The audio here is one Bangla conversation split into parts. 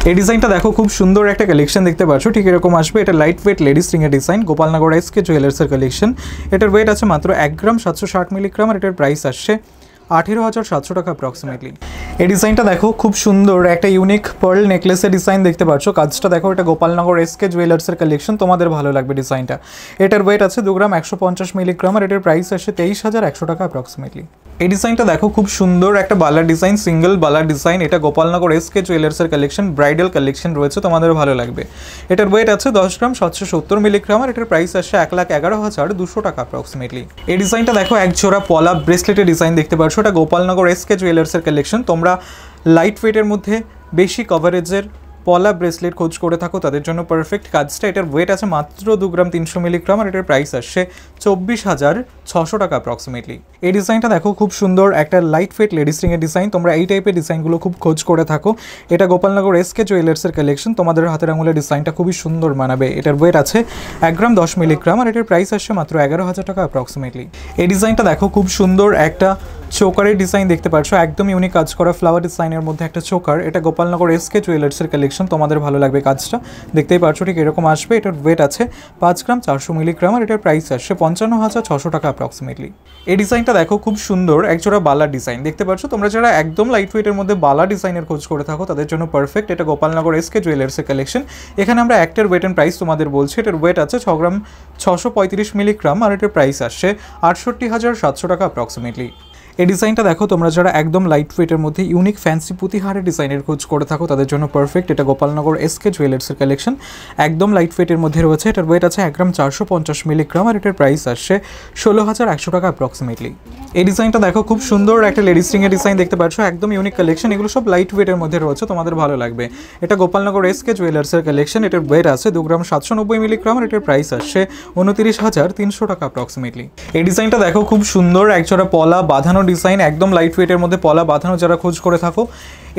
এই ডিজাইনটা দেখো খুব সুন্দর একটা কালেকশন দেখতে পাচ্ছ, ঠিক এরকম আসবে। এটা লাইট ওয়েট লেডিস রিং এর ডিজাইন, গোপালনগর এসকে জুয়েলার্সের কালেকশন। এটার ওয়েট আছে মাত্র 1 গ্রাম 760 মিলিগ্রাম আর এটার প্রাইস আসছে 18,700 টাকা অ্যাপ্রক্সিমেটলি। এই ডিজাইনটা দেখো খুব সুন্দর একটা ইউনিক পার্ল নেকলেসের ডিজাইন দেখতে পাচ্ছ। কাজটা দেখো, এটা গোপালনগর এসকে জুয়েলার্সের কালেকশন, তোমাদের ভালো লাগবে ডিজাইনটা। এটার ওয়েট আছে 2 গ্রাম 150 মিলিগ্রাম আর এটার প্রাইস আসছে 23,100 টাকা অ্যাপ্রক্সিমেটলি। এই ডিজাইনটা দেখো খুব সুন্দর একটা বালার ডিজাইন, সিঙ্গেল বালার ডিজাইন। এটা গোপালনগর এসকে জুয়েলার্সের কালেকশন, ব্রাইডাল কালেকশন রয়েছে, তোমাদের ভালো লাগবে। এটার ওয়েট আছে 10 গ্রাম 770 মিলিগ্রাম আর এটার প্রাইস আসছে 1,11,200 টাকা অ্যাপ্রক্সিমেটলি। এই ডিজাইনটা দেখো এক জোড়া পলা ব্রেসলেটের ডিজাইন দেখতে পাচ্ছ। এটা গোপালনগর এসকে জুয়েলার্সের কালেকশন। তোমরা লাইট ওয়েটের মধ্যে বেশি কভারেজের পলা ব্রেসলেট খোঁজ করে থাকো, তাদের জন্য পারফেক্ট কাজটা। এটার ওয়েট আছে মাত্র 2 গ্রাম 300 মিলিগ্রাম আর এটার প্রাইস আসছে 24,600 টাকা অ্যাপ্রক্সিমেটলি। এই ডিজাইনটা দেখো খুব সুন্দর একটা লাইট ওয়েট লেডিস রিংয়ের ডিজাইন। তোমরা এই টাইপের ডিজাইনগুলো খুব খোঁজ করে থাকো। এটা গোপালনগর এসকে জুয়েলার্সের কালেকশন, তোমাদের হাতের আঙুলের ডিজাইনটা খুবই সুন্দর মানাবে। এটার ওয়েট আছে 1 গ্রাম 10 মিলিগ্রাম আর এটার প্রাইস আসছে মাত্র 11,000 টাকা অ্যাপ্রক্সিমেটলি। এই ডিজাইনটা দেখো খুব সুন্দর একটা চোকারের ডিজাইন দেখতে পাচ্ছ, একদম ইউনিক কাজ করা ফ্লাওয়ার ডিজাইনের মধ্যে একটা চোকার। এটা গোপালনগর এসকে জুয়েলার্সের কালেকশন, তোমাদের ভালো লাগবে কাজটা। দেখতেই পাচ্ছ ঠিক এরকম আসবে। এটার ওয়েট আছে 5 গ্রাম 400 মিলিগ্রাম আর এটার প্রাইস আসছে 55,600 টাকা অ্যাপ্রক্সিমেটলি। এই ডিজাইনটা দেখো খুব সুন্দর একজোড়া বালার ডিজাইন দেখতে পাচ্ছ। তোমরা যারা একদম লাইট ওয়েটের মধ্যে বালা ডিজাইনের খোঁজ করে থাকো, তাদের জন্য পারফেক্ট। এটা গোপালনগর এসকে জুয়েলার্সের কালেকশন। এখানে আমরা একটার ওয়েট অ্যান্ড প্রাইস তোমাদের বলছি। এটার ওয়েট আছে 6 গ্রাম 635 মিলিগ্রাম আর এটার প্রাইস আসছে 68,700 টাকা অ্যাপ্রক্সিমেটলি। এই ডিজাইনটা দেখো, তোমরা যারা একদম লাইট ওয়েটের মধ্যে ইউনিক ফ্যান্সি পুঁতিহারের ডিজাইনের খোঁজ করে থাকো, তাদের জন্য পারফেক্ট। এটা গোপালনগর এসকে জুয়েলার্সের কালেকশন, একদম লাইট ওয়েটের মধ্যে রয়েছে। এটার ওয়েট আছে 1 গ্রাম 450 মিলিগ্রাম আর এটার প্রাইস আসছে 16,100 টাকা অ্যাপ্রক্সিমেটলি। এই ডিজাইনটা দেখো খুব সুন্দর একটা লেডিস রিংয়ের ডিজাইন দেখতে পাচ্ছ, একদম ইউনিক কালেকশন। এগুলো সব লাইট ওয়েটের মধ্যে রয়েছে, তোমাদের ভালো লাগবে। এটা গোপালনগর এসকে জুয়েলার্সের কালেকশন। এটার ওয়েট আছে 2 গ্রাম 790 মিলিগ্রাম আর এটার প্রাইস আসছে 29,300 টাকা অ্যাপ্রক্সিমেটলি। এই ডিজাইনটা দেখো খুব সুন্দর একজোড়া পলা বাঁধানো ডিজাইন, একদম লাইট ওয়েটের মধ্যে পলা বাঁধানো যারা খোঁজ করে থাকো।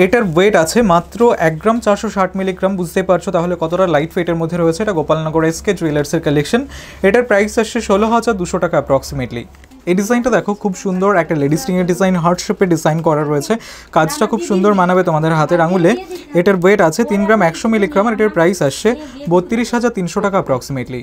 এটার ওয়েট আছে মাত্র 1 গ্রাম 460 মিলিগ্রাম, বুঝতে পারছো তাহলে কতটা লাইট ওয়েটের মধ্যে রয়েছে। এটা গোপালনগর এসকে জুয়েলার্সের কালেকশন। এটার প্রাইস আসছে 16,200 টাকা অ্যাপ্রক্সিমেটলি। এই ডিজাইনটা দেখো খুব সুন্দর একটা লেডিস রিংয়ের ডিজাইন, হার্ট শেপের ডিজাইন করা রয়েছে। কাজটা খুব সুন্দর মানাবে তোমাদের হাতের আঙুলে। এটার ওয়েট আছে 3 গ্রাম 100 মিলিগ্রাম আর এটার প্রাইস আসছে 32,300 টাকা অ্যাপ্রক্সিমেটলি।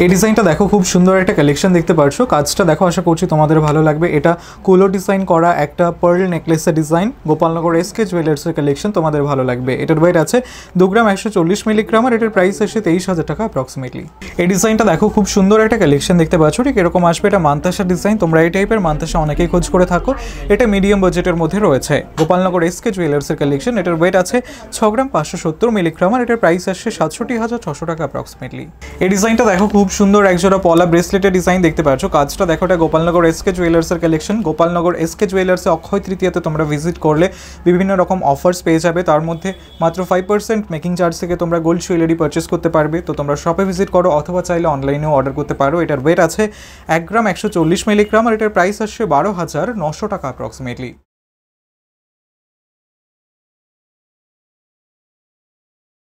এই ডিজাইনটা দেখো খুব সুন্দর একটা কালেকশন দেখতে পাচ্ছ। কাজটা দেখো, আশা করছি তোমাদের ভালো লাগবে। এটা কুলো ডিজাইন করা একটা পার্ল নেকলেসের ডিজাইন, গোপালনগর এসকে জুয়েলার্সের কালেকশন, তোমাদের ভালো লাগবে। এটার ওয়েট আছে 2 গ্রাম 140 মিলিগ্রাম আর এটার প্রাইস আসছে 23,000 টাকা অ্যাপ্রক্সিমেটলি। এই ডিজাইনটা দেখো খুব সুন্দর একটা কালেকশন দেখতে পাচ্ছ, ঠিক এরকম আসবে। এটা মান্তাসা ডিজাইন, তোমরা এই টাইপের মান্তাসা অনেকেই খোঁজ করে থাকো। এটা মিডিয়াম বাজেটের মধ্যে রয়েছে, গোপালনগর এসকে জুয়েলার্সের কালেকশন। এটার ওয়েট আছে 6 গ্রাম 570 মিলিগ্রাম আর এটার প্রাইস আসছে 67,600 টাকা অ্যাপ্রক্সিমেটলি। এই ডিজাইনটা দেখো খুব সুন্দর একজোড়া পলা ব্রেসলেটের ডিজাইন দেখতে পাচ্ছ। কাজটা দেখো, এটা গোপালনগর এসকে জুয়েলার্সের কালেকশন। গোপালনগর এসকে জুয়েলার্সে অক্ষয় তৃতীয়াতে তোমরা ভিজিট করলে বিভিন্ন রকম অফার্স পেয়ে যাবে। তার মধ্যে মাত্র 5% মেকিং চার্জ থেকে তোমরা গোল্ড জুয়েলারি পারচেস করতে পারবে। তো তোমরা শপে ভিজিট করো অথবা চাইলে অনলাইনেও অর্ডার করতে পারো। এটার ওয়েট আছে 1 গ্রাম 140 মিলিগ্রাম আর এটার প্রাইস আসছে 12,900 টাকা অ্যাপ্রক্সিমেটলি।